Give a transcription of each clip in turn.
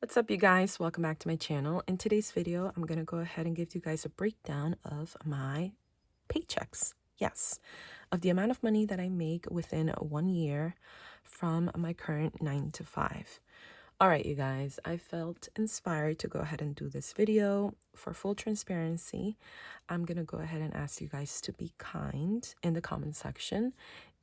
What's up, you guys? Welcome back to my channel. In today's video, I'm going to go ahead and give you guys a breakdown of my paychecks. Yes, of the amount of money that I make within 1 year from my current 9 to 5. All right, you guys, I felt inspired to go ahead and do this video. For full transparency, I'm going to go ahead and ask you guys to be kind in the comment section.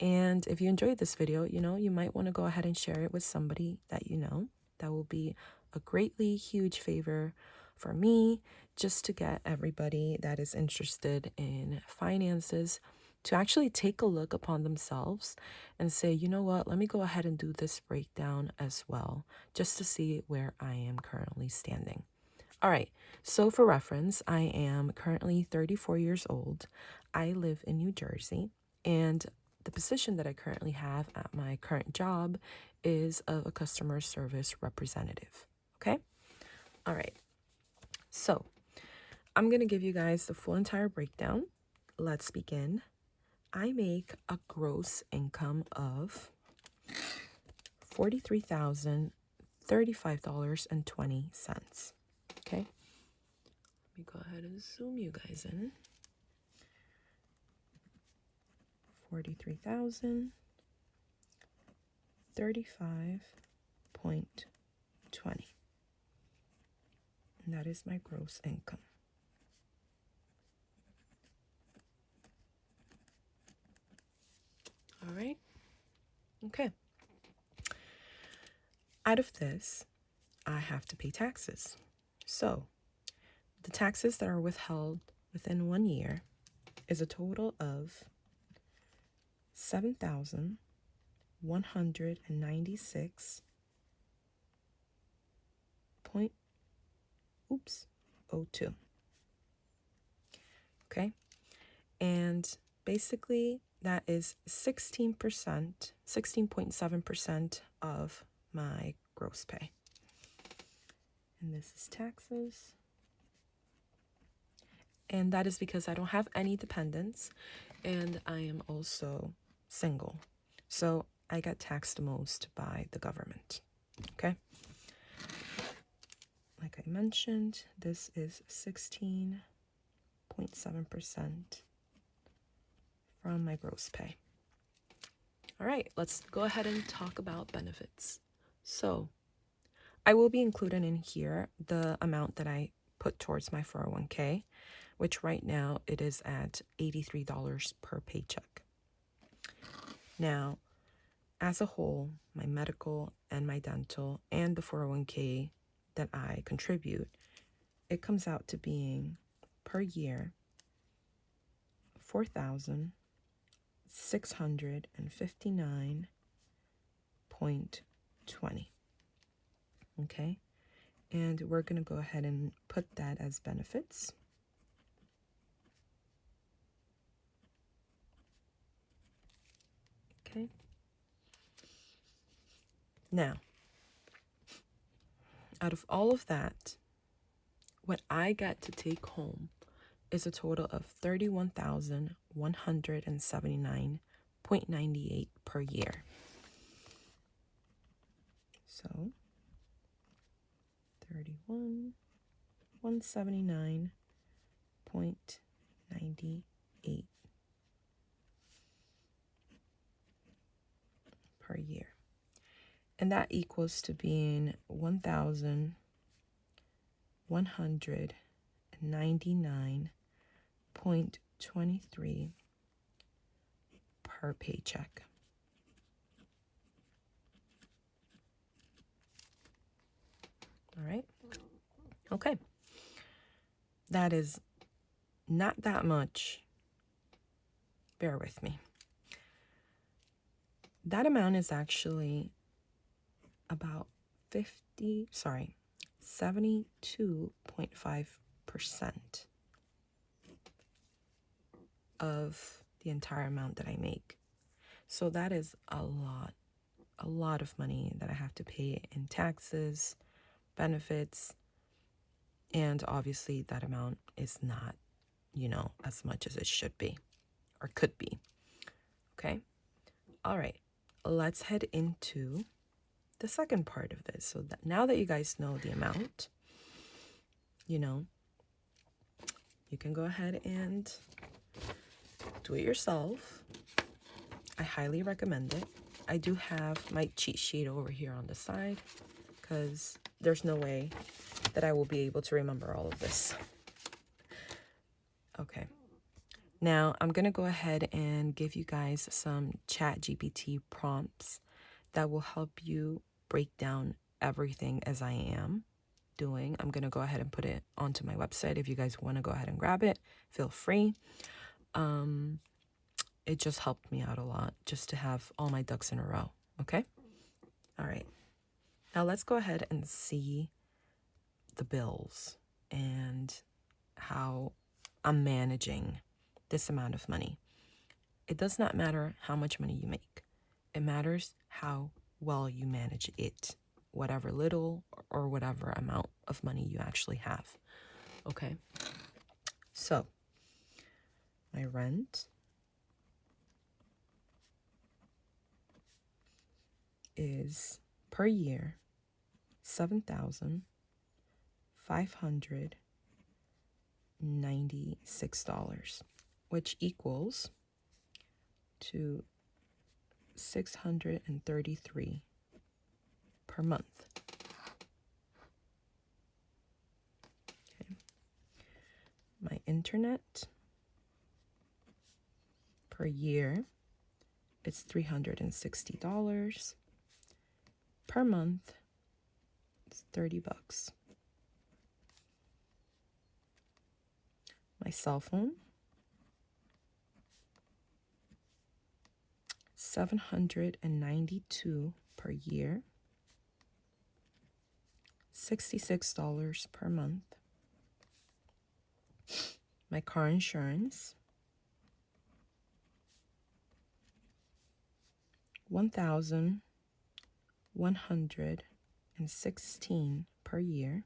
And if you enjoyed this video, you might want to go ahead and share it with somebody that you know. That will be a greatly huge favor for me, just to get everybody that is interested in finances to actually take a look upon themselves and say, you know what, let me go ahead and do this breakdown as well, just to see where I am currently standing. All right, so for reference, I am currently 34 years old. I live in New Jersey, and the position that I currently have at my current job is of a customer service representative. Okay? All right, so I'm going to give you guys the full entire breakdown. Let's begin. I make a gross income of $43,035.20. Okay, let me go ahead and zoom you guys in. 43,035.20. And that is my gross income. All right. Okay. Out of this, I have to pay taxes. So the taxes that are withheld within 1 year is a total of $7,196 point 02. Okay, and basically that is 16.7% of my gross pay. And this is taxes. And that is because I don't have any dependents, and I am also single. So I get taxed the most by the government. Okay. Like I mentioned, this is 16.7% from my gross pay. All right, let's go ahead and talk about benefits. So I will be including in here the amount that I put towards my 401k, which right now it is at $83 per paycheck. Now, as a whole, my medical and my dental and the 401k that I contribute, it comes out to being per year $4,659.20. Okay, and we're going to go ahead and put that as benefits. Okay, now out of all of that, what I get to take home is a total of $31,179.98 per year. So 31,179.98 per year. And that equals to being $1,199.23 per paycheck. All right. Okay. That is not that much. Bear with me. That amount is actually about 72.5% of the entire amount that I make. So that is a lot of money that I have to pay in taxes, benefits, and obviously that amount is not, as much as it should be or could be. Okay. All right. Let's head into the second part of this. So that now that you guys know the amount, you know, you can go ahead and do it yourself. I highly recommend it. I do have my cheat sheet over here on the side because there's no way that I will be able to remember all of this. Okay. Now I'm going to go ahead and give you guys some ChatGPT prompts that will help you break down everything as I am doing. I'm going to go ahead and put it onto my website. If you guys want to go ahead and grab it, feel free. It just helped me out a lot just to have all my ducks in a row. Okay. All right. Now let's go ahead and see the bills and how I'm managing this amount of money. It does not matter how much money you make. It matters how well you manage it, whatever little or whatever amount of money you actually have. Okay. So my rent is per year $7,596, which equals to $633 per month. Okay. My internet per year, it's $360. Per month, it's $30. My cell phone, $792 per year, $66 per month. My car insurance, $1,116 per year,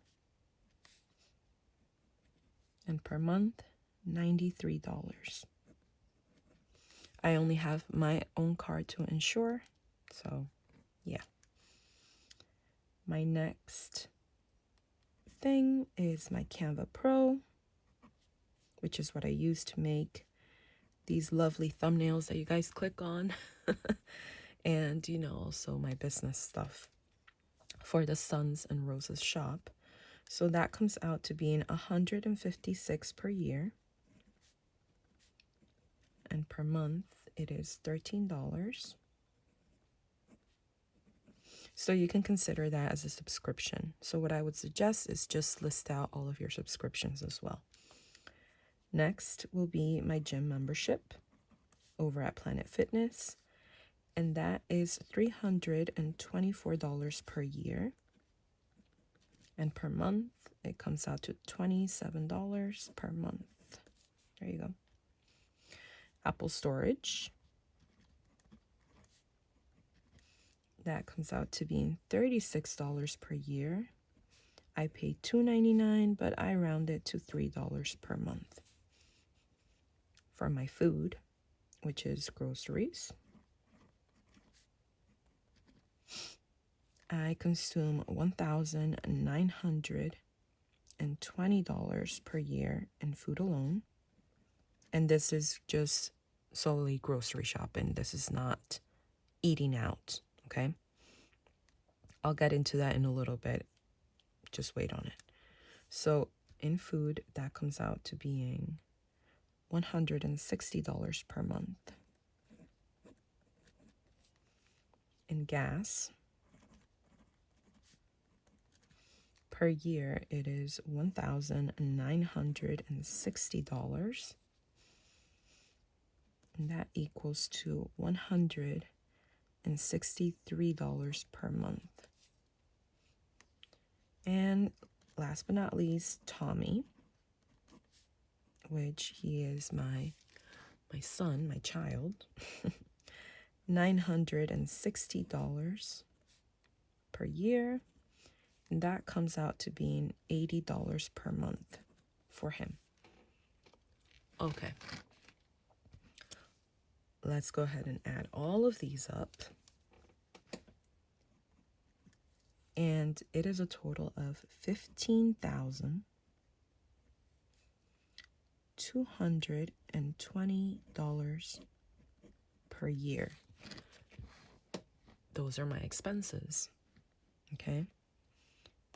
and per month, $93. I only have my own car to insure, so yeah. My next thing is my Canva Pro, which is what I use to make these lovely thumbnails that you guys click on. And, you know, also my business stuff for the Suns and Roses shop. So that comes out to being $156 per year. And per month, it is $13. So you can consider that as a subscription. So what I would suggest is just list out all of your subscriptions as well. Next will be my gym membership over at Planet Fitness. And that is $324 per year. And per month, it comes out to $27 per month. There you go. Apple storage. That comes out to being $36 per year. I pay $2.99, but I round it to $3 per month. For my food, which is groceries, I consume $1,920 per year in food alone. And this is just solely grocery shopping. This is not eating out, okay? I'll get into that in a little bit. Just wait on it. So in food, that comes out to being $160 per month. In gas, per year, it is $1,960. And that equals to $163 per month. And last but not least, Tommy, which he is my son, my child, $960 per year. And that comes out to being $80 per month for him. Okay. Let's go ahead and add all of these up. and it is a total of $15,220 per year. Those are my expenses. Okay.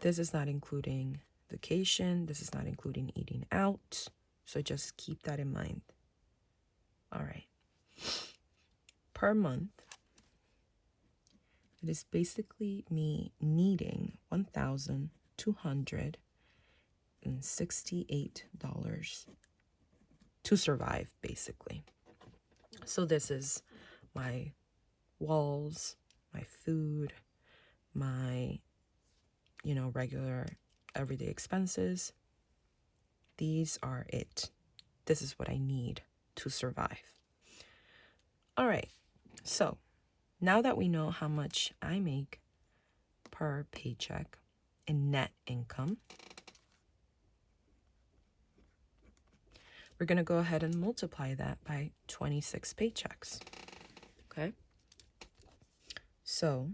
This is not including vacation. This is not including eating out. So just keep that in mind. All right. Per month, it is basically me needing $1,268 to survive, basically. So this is my walls, my food, my, regular everyday expenses. These are it. This is what I need to survive. All right. So now that we know how much I make per paycheck in net income, we're going to go ahead and multiply that by 26 paychecks. Okay. So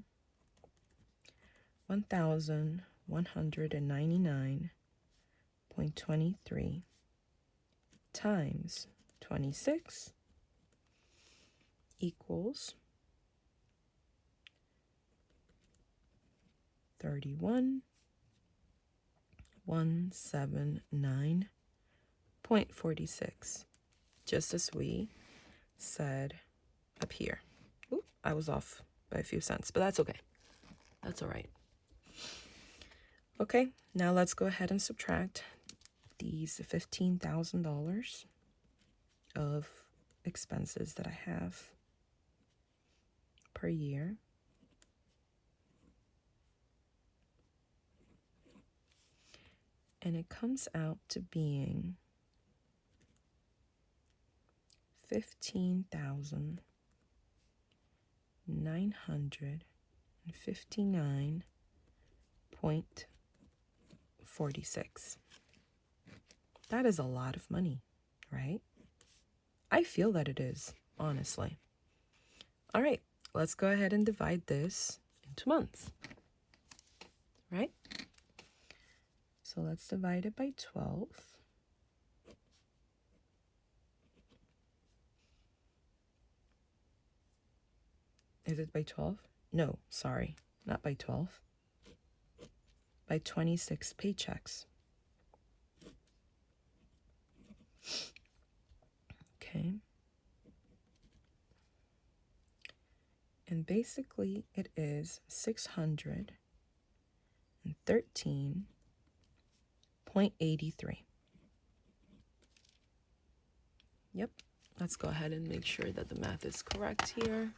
1,199.23 times 26 equals 31,179.46, just as we said up here. Oop, I was off by a few cents, but that's okay. That's all right. Okay, now let's go ahead and subtract these $15,000 of expenses that I have per year. And it comes out to being $15,959.46. That is a lot of money, right? I feel that it is, honestly. All right, let's go ahead and divide this into months, right? So let's divide it by 12. Is it by 12? No, sorry, not by 12. By 26 paychecks. Okay. And basically it is 613.83. Yep. Let's go ahead and make sure that the math is correct here.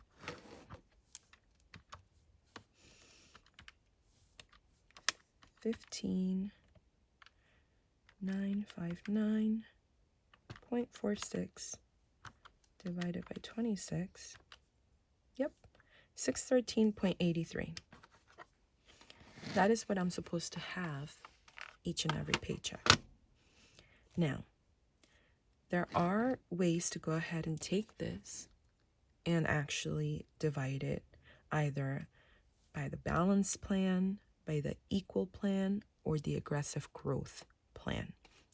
$15,959.46 divided by 26. Yep, 613.83. That is what I'm supposed to have each and every paycheck. Now, there are ways to go ahead and take this and actually divide it either by the balance plan, by the equal plan, or the aggressive growth plan.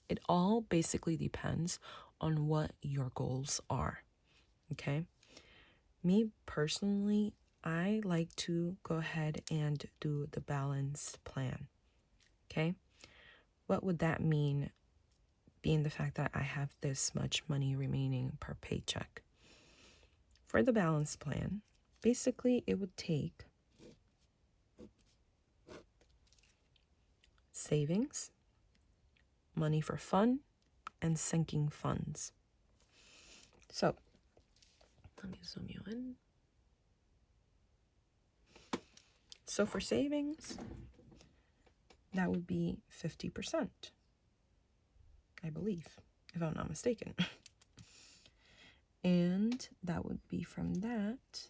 It all basically depends on what your goals are. Okay? Me personally, I like to go ahead and do the balance plan. Okay? What would that mean, being the fact that I have this much money remaining per paycheck? For the balance plan, basically it would take savings, money for fun, and sinking funds. So, let me zoom you in. So for savings, that would be 50%, I believe, if I'm not mistaken. And that would be from that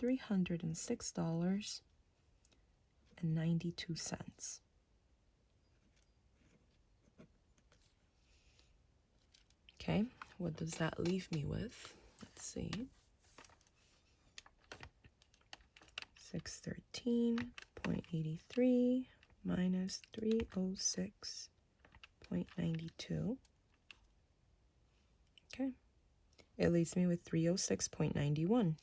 $306.92. Okay, what does that leave me with? Let's see. 613.83 minus 306.92. Okay. It leaves me with 306.91.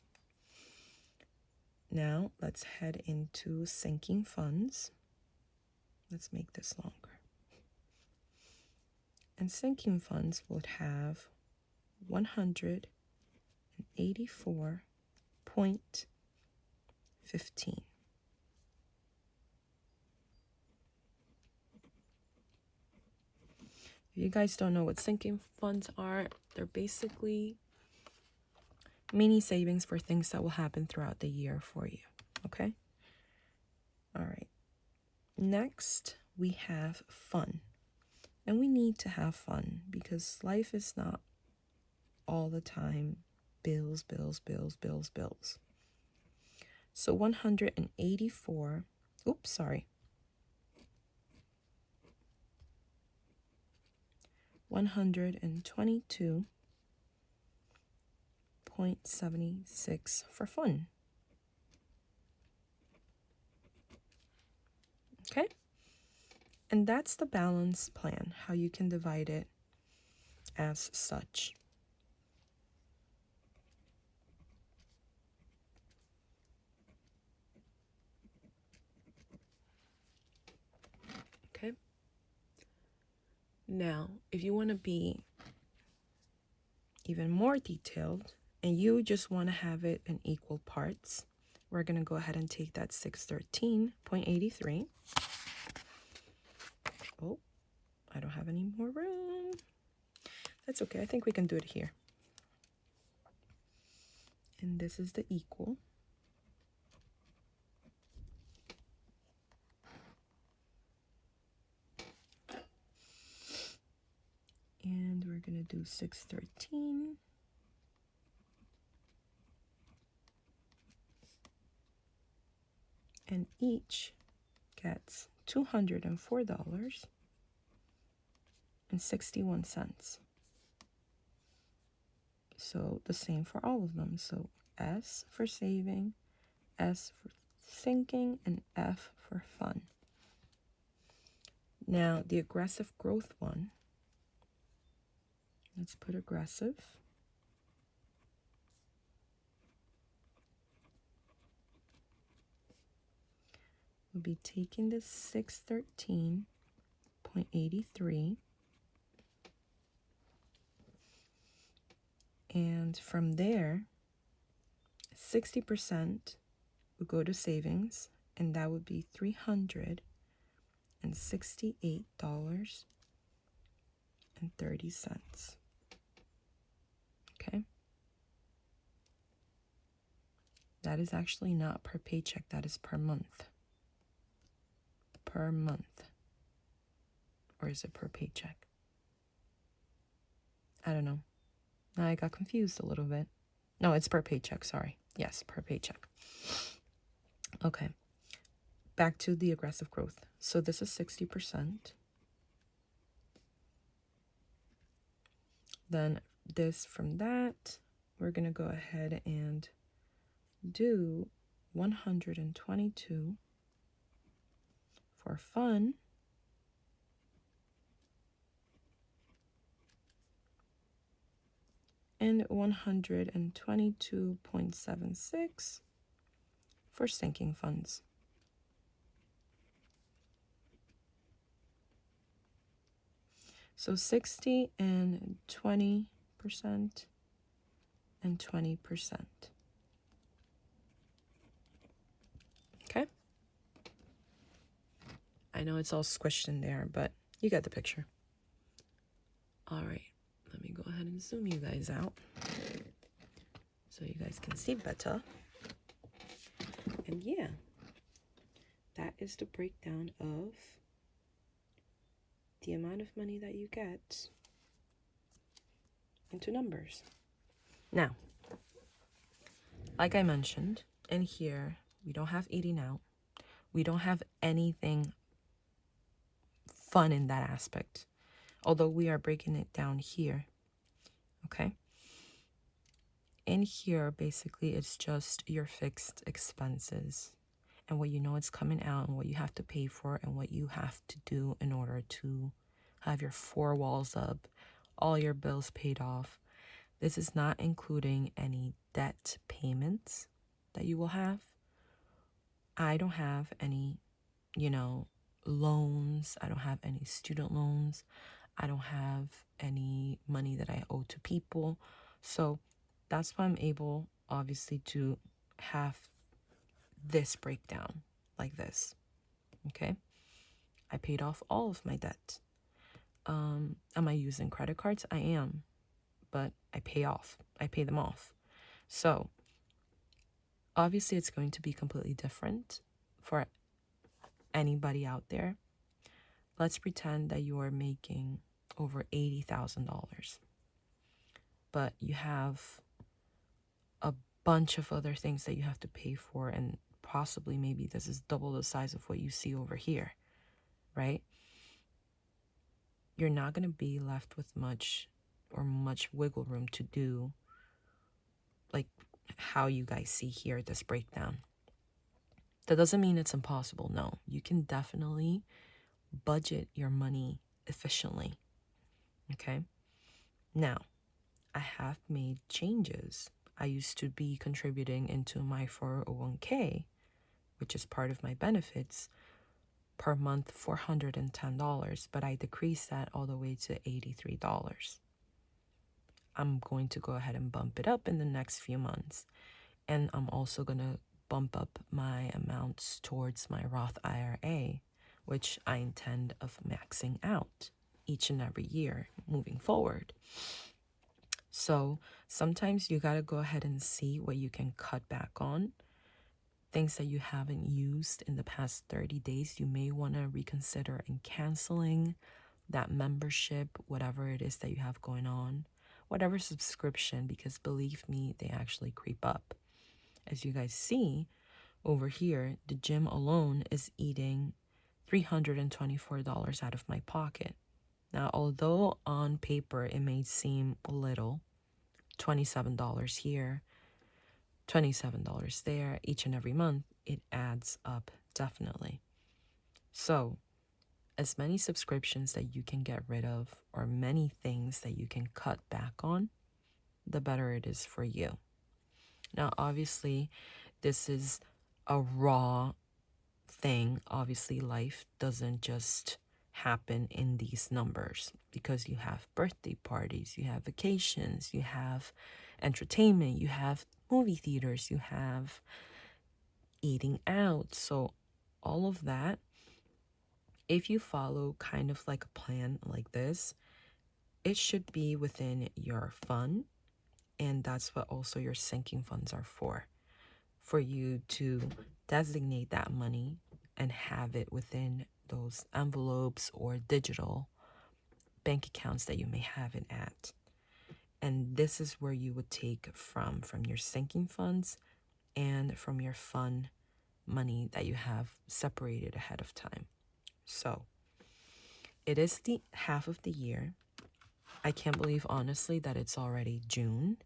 Now let's head into sinking funds. Let's make this longer. And sinking funds would have 184.15. If you guys don't know what sinking funds are, they're basically mini savings for things that will happen throughout the year for you. Okay? All right. Next, we have fun. And we need to have fun because life is not all the time bills, bills, bills, bills, bills. So 184, oops, sorry. 122.76 for fun. Okay? And that's the balance plan, how you can divide it as such. Okay? Now, if you want to be even more detailed and you just want to have it in equal parts, we're going to go ahead and take that 613.83. Oh, I don't have any more room. That's okay. I think we can do it here. And this is the equal. And we're going to do 613. And each gets $204.61. So the same for all of them. So S for saving, S for sinking, and F for fun. Now the aggressive growth one, let's put aggressive. We'll be taking the 613.83, and from there 60% would go to savings, and that would be $368.30. Okay, that is actually not per paycheck, that is per month. Per month. Or is it per paycheck? I don't know. Now I got confused a little bit. No, it's per paycheck, sorry. Yes, per paycheck. Okay. Back to the aggressive growth. So this is 60%. Then this from that, we're going to go ahead and do 122 for fun. And 122.76 for sinking funds. So 60 and 20% and 20%. Okay? I know it's all squished in there, but you get the picture. All right, let me go ahead and zoom you guys out so you guys can see better. And yeah, that is the breakdown of the amount of money that you get into numbers. Now, like I mentioned, in here, we don't have eating out. We don't have anything fun in that aspect, although we are breaking it down here. Okay? In here, basically, it's just your fixed expenses. and what you know it's coming out and what you have to pay for and what you have to do in order to have your four walls up, all your bills paid off. This is not including any debt payments that you will have. I don't have any, loans. I don't have any student loans. I don't have any money that I owe to people. So that's why I'm able, obviously, to have this breakdown like this. Okay. I paid off all of my debt. Am I using credit cards? I am, but I pay them off. So obviously it's going to be completely different for anybody out there. Let's pretend that you are making over $80,000, but you have a bunch of other things that you have to pay for, and possibly maybe this is double the size of what you see over here, right? You're not going to be left with much wiggle room to do like how you guys see here, this breakdown. That doesn't mean it's impossible. No, you can definitely budget your money efficiently. Okay. Now, I have made changes. I used to be contributing into my 401k, which is part of my benefits, per month $410, but I decreased that all the way to $83. I'm going to go ahead and bump it up in the next few months. And I'm also going to bump up my amounts towards my Roth IRA, which I intend of maxing out each and every year moving forward. So sometimes you got to go ahead and see what you can cut back on. Things that you haven't used in the past 30 days, you may want to reconsider in canceling that membership, whatever it is that you have going on, whatever subscription, because believe me, they actually creep up. As you guys see over here, the gym alone is eating $324 out of my pocket. Now, although on paper it may seem little, $27 here, $27 there, each and every month, it adds up definitely. So, as many subscriptions that you can get rid of or many things that you can cut back on, the better it is for you. Now, obviously, this is a raw thing. Obviously, life doesn't just happen in these numbers because you have birthday parties, you have vacations, you have entertainment, you have movie theaters, you have eating out. So all of that, if you follow kind of like a plan like this, it should be within your fund. And that's what also your sinking funds are for you to designate that money and have it within those envelopes or digital bank accounts that you may have it at. And this is where you would take from your sinking funds and from your fund money that you have separated ahead of time. So it is the half of the year. I can't believe, honestly, that it's already June.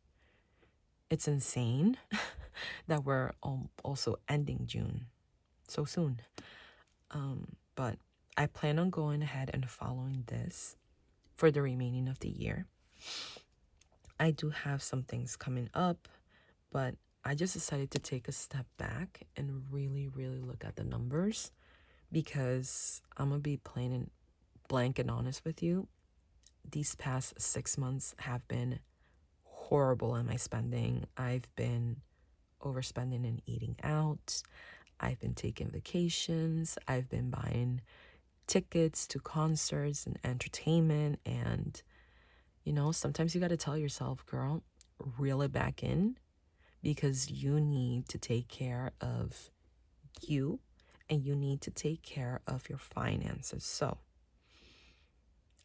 It's insane that we're also ending June so soon. But I plan on going ahead and following this for the remaining of the year. I do have some things coming up, but I just decided to take a step back and really, really look at the numbers, because I'm going to be plain and blank and honest with you. These past 6 months have been horrible in my spending. I've been overspending and eating out. I've been taking vacations. I've been buying tickets to concerts and entertainment. And, sometimes you got to tell yourself, girl, reel it back in, because you need to take care of you and you need to take care of your finances. So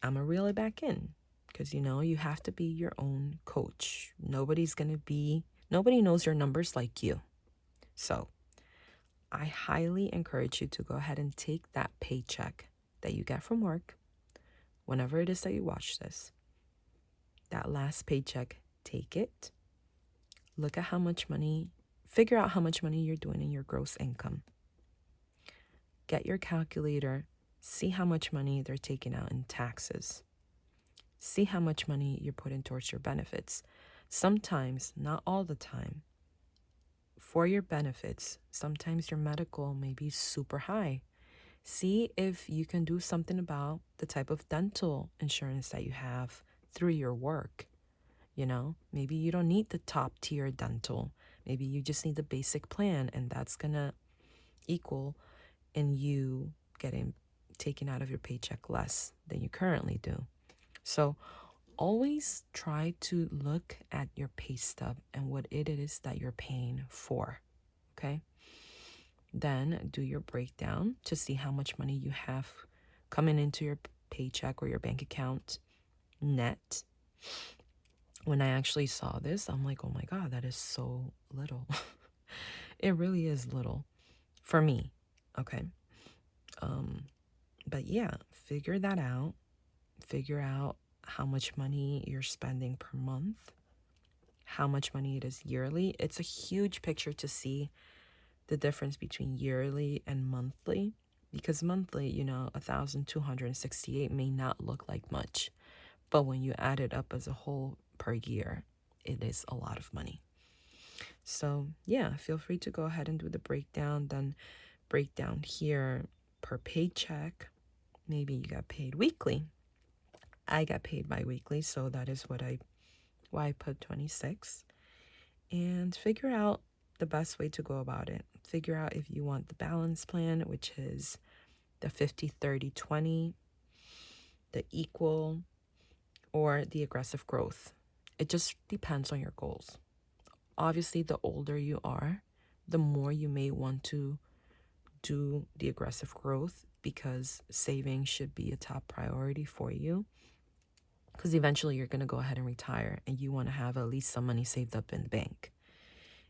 I'm going to reel it back in, because, you have to be your own coach. Nobody knows your numbers like you. So I highly encourage you to go ahead and take that paycheck that you get from work, whenever it is that you watch this, that last paycheck, take it, look at how much money, figure out how much money you're doing in your gross income. get your calculator, see how much money they're taking out in taxes. See how much money you're putting towards your benefits. Sometimes, not all the time, for your benefits, sometimes your medical may be super high. See if you can do something about the type of dental insurance that you have through your work. You know, maybe you don't need the top tier dental. Maybe you just need the basic plan, and that's gonna equal in you getting taken out of your paycheck less than you currently do. So always try to look at your pay stub and what it is that you're paying for. Okay. Then do your breakdown to see how much money you have coming into your paycheck or your bank account net. When I actually saw this, I'm like, oh my God, that is so little. It really is little for me. Okay. But yeah, figure that out. Figure out how much money you're spending per month, how much money it is yearly. It's a huge picture to see the difference between yearly and monthly, because monthly, 1,268 may not look like much, but when you add it up as a whole per year, it is a lot of money. So yeah, feel free to go ahead and do the breakdown. Then break down here per paycheck. Maybe you got paid weekly. I got paid bi-weekly, so that is why I put 26. And figure out the best way to go about it. Figure out if you want the balance plan, which is the 50-30-20, the equal, or the aggressive growth. It just depends on your goals. Obviously, the older you are, the more you may want to do the aggressive growth, because saving should be a top priority for you. Because eventually you're going to go ahead and retire, and you want to have at least some money saved up in the bank.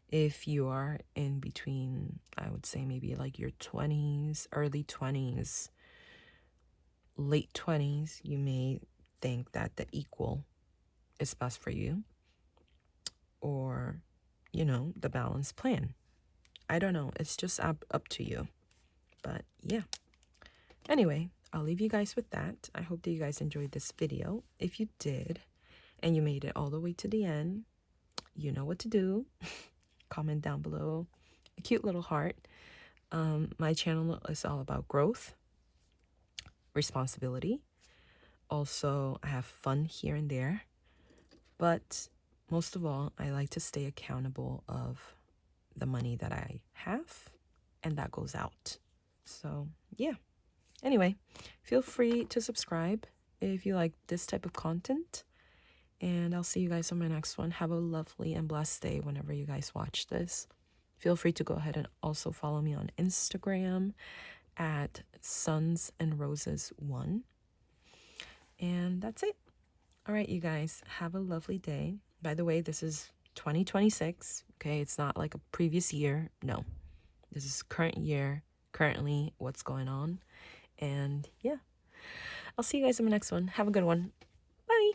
If you are in between, I would say maybe like your 20s, early 20s, late 20s, you may think that the equal is best for you, or, the balanced plan. I don't know. It's just up to you. But yeah. Anyway, I'll leave you guys with that. I hope that you guys enjoyed this video. If you did, and you made it all the way to the end, you know what to do. Comment down below a cute little heart. My channel is all about growth, responsibility. Also, I have fun here and there, but most of all, I like to stay accountable of the money that I have and that goes out. So yeah. Anyway, feel free to subscribe if you like this type of content, and I'll see you guys on my next one. Have a lovely and blessed day whenever you guys watch this. Feel free to go ahead and also follow me on Instagram at sunsandroses1. And that's it. All right, you guys, have a lovely day. By the way, this is 2026. Okay, it's not like a previous year. No, this is current year, currently what's going on. And yeah, I'll see you guys in the next one. Have a good one. Bye.